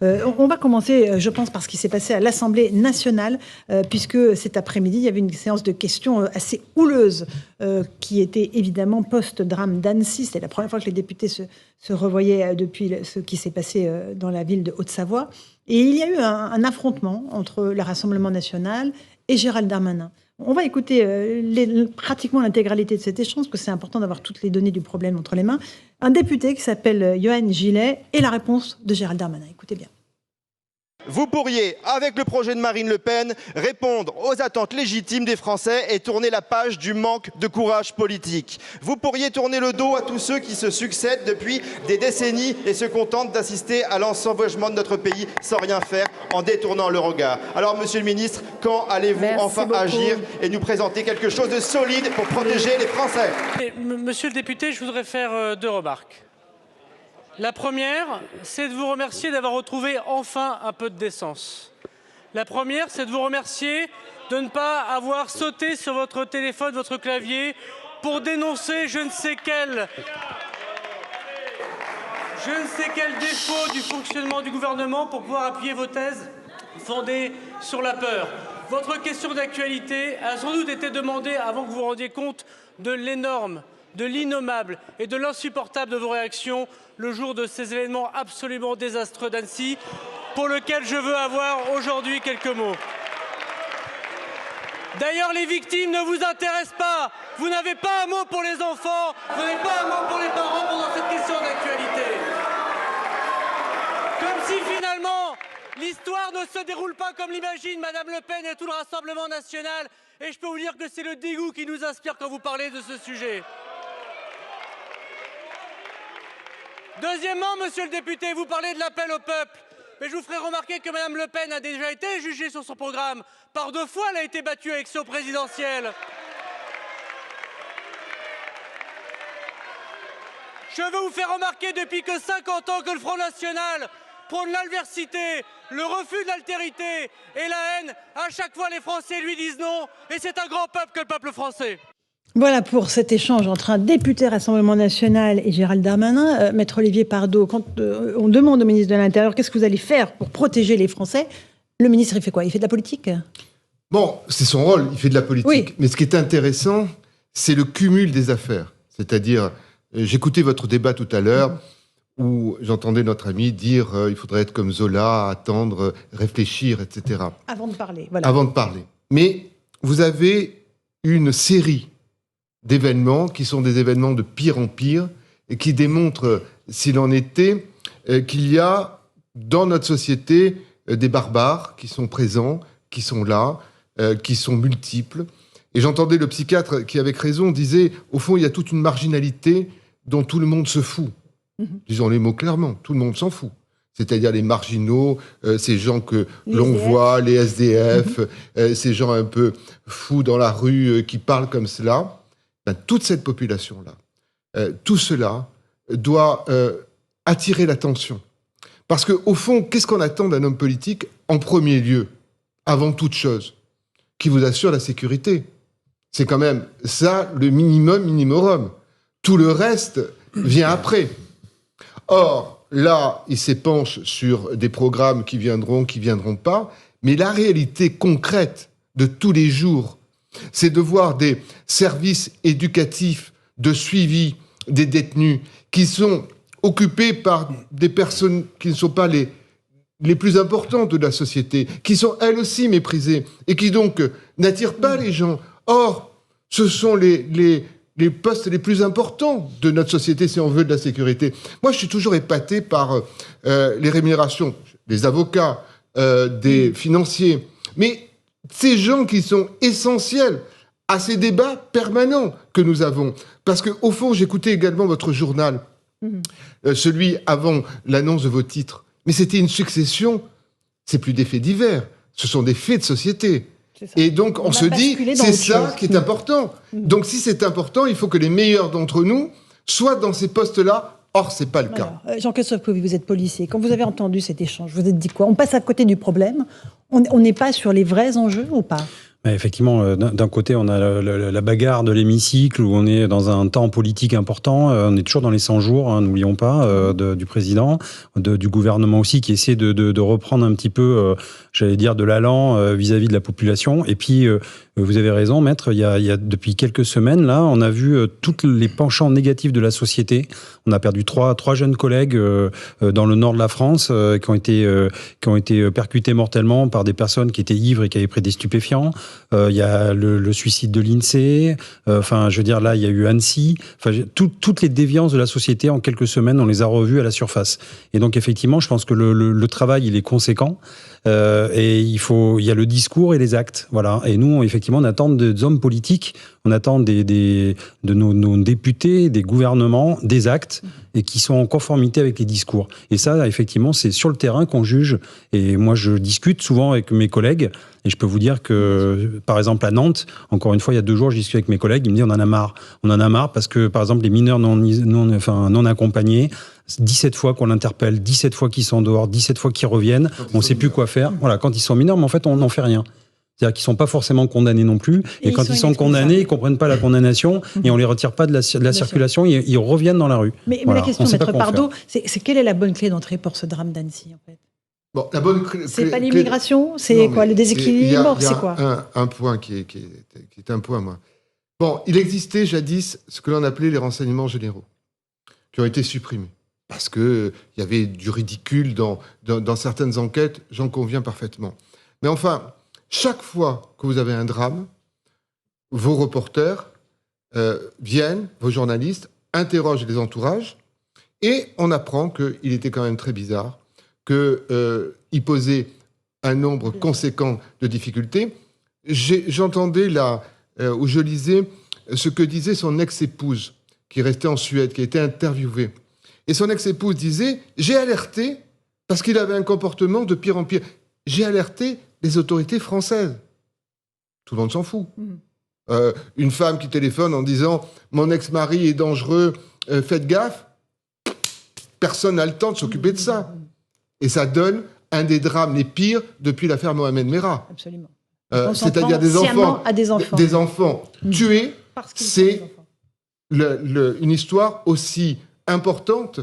On va commencer, je pense, par ce qui s'est passé à l'Assemblée nationale, puisque cet après-midi, il y avait une séance de questions assez houleuse qui était évidemment post-drame d'Annecy. C'était la première fois que les députés se revoyaient depuis ce qui s'est passé dans la ville de Haute-Savoie. Et il y a eu un affrontement entre le Rassemblement national et Gérald Darmanin. On va écouter pratiquement l'intégralité de cet échange, parce que c'est important d'avoir toutes les données du problème entre les mains. Un député qui s'appelle Johan Gillet et la réponse de Gérald Darmanin. Écoutez bien. Vous pourriez, avec le projet de Marine Le Pen, répondre aux attentes légitimes des Français et tourner la page du manque de courage politique. Vous pourriez tourner le dos à tous ceux qui se succèdent depuis des décennies et se contentent d'assister à l'ensauvagement de notre pays sans rien faire, en détournant le regard. Alors, Monsieur le Ministre, quand allez-vous enfin agir et nous présenter quelque chose de solide pour protéger les Français? Monsieur le député, je voudrais faire 2 remarques. La première, c'est de vous remercier d'avoir retrouvé enfin un peu de décence. La première, c'est de vous remercier de ne pas avoir sauté sur votre téléphone, votre clavier, pour dénoncer je ne sais quel défaut du fonctionnement du gouvernement pour pouvoir appuyer vos thèses fondées sur la peur. Votre question d'actualité a sans doute été demandée avant que vous vous rendiez compte de l'énorme, de l'innommable et de l'insupportable de vos réactions le jour de ces événements absolument désastreux d'Annecy, pour lesquels je veux avoir aujourd'hui quelques mots. D'ailleurs, les victimes ne vous intéressent pas. Vous n'avez pas un mot pour les enfants, vous n'avez pas un mot pour les parents pendant cette question d'actualité. Comme si finalement, l'histoire ne se déroule pas comme l'imagine Madame Le Pen et tout le Rassemblement national. Et je peux vous dire que c'est le dégoût qui nous inspire quand vous parlez de ce sujet. Deuxièmement, monsieur le député, vous parlez de l'appel au peuple. Mais je vous ferai remarquer que Mme Le Pen a déjà été jugée sur son programme. Par 2 fois, elle a été battue à l'élection présidentielle. Je veux vous faire remarquer depuis que 50 ans que le Front National prône l'adversité, le refus de l'altérité et la haine. À chaque fois, les Français lui disent non. Et c'est un grand peuple que le peuple français. Voilà pour cet échange entre un député Rassemblement national et Gérald Darmanin. Maître Olivier Pardoe, quand on demande au ministre de l'Intérieur qu'est-ce que vous allez faire pour protéger les Français, le ministre, il fait quoi? Il fait de la politique? Bon, c'est son rôle, il fait de la politique. Oui. Mais ce qui est intéressant, c'est le cumul des affaires. C'est-à-dire, j'écoutais votre débat tout à l'heure, où j'entendais notre ami dire il faudrait être comme Zola, attendre, réfléchir, etc. Avant de parler, voilà. Avant de parler. Mais vous avez une série d'événements qui sont des événements de pire en pire et qui démontrent, s'il en était, qu'il y a dans notre société des barbares qui sont présents, qui sont là, qui sont multiples. Et j'entendais le psychiatre qui, avec raison, disait au fond, il y a toute une marginalité dont tout le monde se fout. Disons les mots clairement, tout le monde s'en fout. C'est-à-dire les marginaux, ces gens que l'on voit, les SDF, ces gens un peu fous dans la rue qui parlent comme cela. Ben, toute cette population-là, tout cela doit attirer l'attention. Parce qu'au fond, qu'est-ce qu'on attend d'un homme politique en premier lieu, avant toute chose? Qui vous assure la sécurité. C'est quand même ça le minimum. Tout le reste vient après. Or, là, il s'épanche sur des programmes qui viendront pas, mais la réalité concrète de tous les jours, c'est de voir des services éducatifs de suivi des détenus qui sont occupés par des personnes qui ne sont pas les plus importantes de la société, qui sont elles aussi méprisées et qui donc n'attirent pas les gens. Or, ce sont les postes les plus importants de notre société si on veut de la sécurité. Moi, je suis toujours épaté par les rémunérations des avocats, des financiers, mais ces gens qui sont essentiels à ces débats permanents que nous avons. Parce qu'au fond, j'écoutais également votre journal, celui avant l'annonce de vos titres. Mais c'était une succession, c'est plus des faits divers, ce sont des faits de société. Et donc, on se dit, c'est ça qui est important. Donc, si c'est important, il faut que les meilleurs d'entre nous soient dans ces postes-là. Or, ce n'est pas le cas. Jean-Christophe Couvi, vous êtes policier. Quand vous avez entendu cet échange, vous vous êtes dit quoi? On passe à côté du problème? On n'est pas sur les vrais enjeux ou pas? Effectivement, d'un côté, on a la bagarre de l'hémicycle où on est dans un temps politique important. On est toujours dans les 100 jours, hein, n'oublions pas, du président, du gouvernement aussi, qui essaie de reprendre un petit peu, j'allais dire, de l'allant vis-à-vis de la population. Et puis, vous avez raison, maître, il y a depuis quelques semaines, là, on a vu tous les penchants négatifs de la société. On a perdu trois jeunes collègues dans le nord de la France qui ont été percutés mortellement par des personnes qui étaient ivres et qui avaient pris des stupéfiants. Il y a le suicide de l'INSEE. Enfin, je veux dire, là, il y a eu Annecy. Enfin, toutes les déviances de la société, en quelques semaines, on les a revues à la surface. Et donc, effectivement, je pense que le travail, il est conséquent. Et il y a le discours et les actes. Voilà. Et nous, effectivement, on attend des hommes politiques, on attend de nos députés, des gouvernements, des actes, et qui sont en conformité avec les discours. Et ça, effectivement, c'est sur le terrain qu'on juge. Et moi, je discute souvent avec mes collègues, et je peux vous dire que, par exemple, à Nantes, encore une fois, il y a 2 jours, je discute avec mes collègues, ils me disent on en a marre. On en a marre parce que, par exemple, les mineurs non accompagnés, 17 fois qu'on l'interpelle, 17 fois qu'ils sont dehors, 17 fois qu'ils reviennent, on ne sait plus quoi faire. Voilà, quand ils sont mineurs, mais en fait, on n'en fait rien. C'est-à-dire qu'ils ne sont pas forcément condamnés non plus. Et quand ils sont condamnés, ils ne comprennent pas la condamnation et on ne les retire pas de la circulation, ils reviennent dans la rue. Mais la question, Maître Pardo, c'est quelle est la bonne clé d'entrée pour ce drame d'Annecy, en fait? Bon, la bonne clé, c'est pas l'immigration, c'est quoi, le déséquilibre, c'est quoi? Un point qui est un point, moi. Bon, il existait jadis ce que l'on appelait les renseignements généraux, qui ont été supprimés. Parce qu'il y avait du ridicule dans certaines enquêtes, j'en conviens parfaitement. Mais enfin, chaque fois que vous avez un drame, vos reporters viennent, vos journalistes, interrogent les entourages, et on apprend qu'il était quand même très bizarre, qu'il posait un nombre conséquent de difficultés. J'entendais là, où je lisais, ce que disait son ex-épouse, qui restait en Suède, qui a été interviewée. Et son ex-épouse disait « J'ai alerté, parce qu'il avait un comportement de pire en pire. J'ai alerté les autorités françaises. » Tout le monde s'en fout. Une femme qui téléphone en disant « Mon ex-mari est dangereux, faites gaffe », personne n'a le temps de s'occuper de ça. Et ça donne un des drames les pires depuis l'affaire Mohamed Merah. Absolument. C'est-à-dire des enfants tués. C'est une histoire aussi importante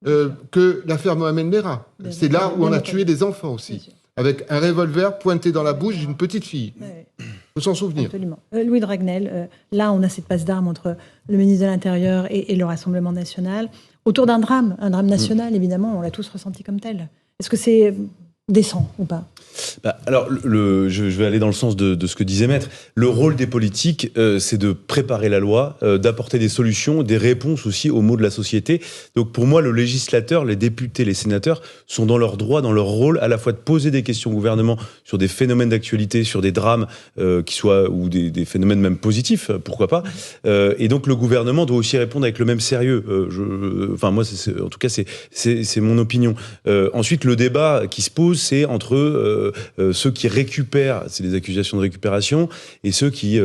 que l'affaire Mohamed Merah. C'est là où on a tué des enfants aussi, avec un revolver pointé dans la bouche d'une petite fille. Il faut s'en souvenir. Absolument. Louis de Ragnel, là on a cette passe d'armes entre le ministre de l'Intérieur et le Rassemblement national, autour d'un drame national, évidemment, on l'a tous ressenti comme tel. Est-ce que c'est décent ou pas? Alors, je vais aller dans le sens de ce que disait Maître. Le rôle des politiques, c'est de préparer la loi, d'apporter des solutions, des réponses aussi aux maux de la société. Donc, pour moi, le législateur, les députés, les sénateurs sont dans leur droit, dans leur rôle, à la fois de poser des questions au gouvernement sur des phénomènes d'actualité, sur des drames qui soient, ou des phénomènes même positifs, pourquoi pas. Et donc, le gouvernement doit aussi répondre avec le même sérieux. Moi, en tout cas, c'est mon opinion. Ensuite, le débat qui se pose, c'est entre ceux qui récupèrent, c'est des accusations de récupération, et ceux qui,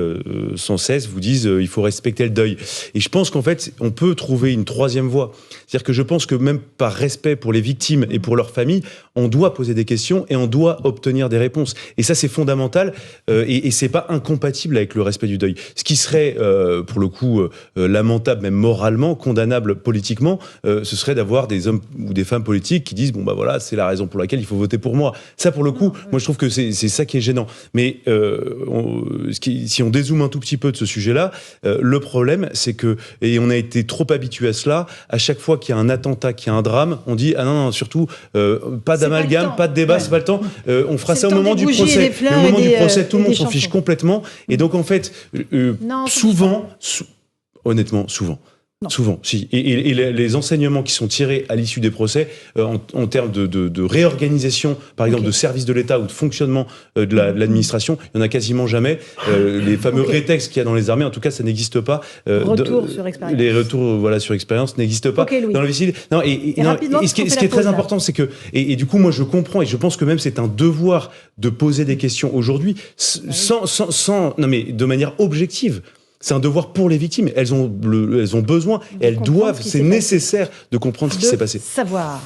sans cesse, vous disent il faut respecter le deuil. Et je pense qu'en fait, on peut trouver une troisième voie. C'est-à-dire que je pense que même par respect pour les victimes et pour leurs familles, on doit poser des questions et on doit obtenir des réponses. Et ça, c'est fondamental et c'est pas incompatible avec le respect du deuil. Ce qui serait, pour le coup, lamentable, même moralement, condamnable politiquement, ce serait d'avoir des hommes ou des femmes politiques qui disent bon bah voilà, c'est la raison pour laquelle il faut voter pour moi. Ça, pour le coup, moi je trouve que c'est ça qui est gênant. Mais si on dézoome un tout petit peu de ce sujet-là, le problème, c'est que, et on a été trop habitué à cela, à chaque fois qu'il y a un attentat, qu'il y a un drame, on dit ah non, surtout pas d'amalgame, pas de débat, c'est pas le temps. On fera ça au moment du procès. Au moment du procès, tout le monde s'en fiche complètement. Et donc en fait, honnêtement, souvent. Non. Souvent, si. Et les enseignements qui sont tirés à l'issue des procès, en termes de réorganisation, par exemple, de services de l'État ou de fonctionnement de l'administration, il n'y en a quasiment jamais. Les fameux rétextes qu'il y a dans les armées, en tout cas, ça n'existe pas. Retour sur expérience. Les retours sur expérience n'existent pas dans le civil. Non, et ce qui est très important, c'est que... Et du coup, moi, je comprends, et je pense que même c'est un devoir de poser des questions aujourd'hui, non, mais de manière objective. C'est un devoir pour les victimes. Elles ont besoin, elles doivent, c'est nécessaire de comprendre ce qui s'est passé. Savoir.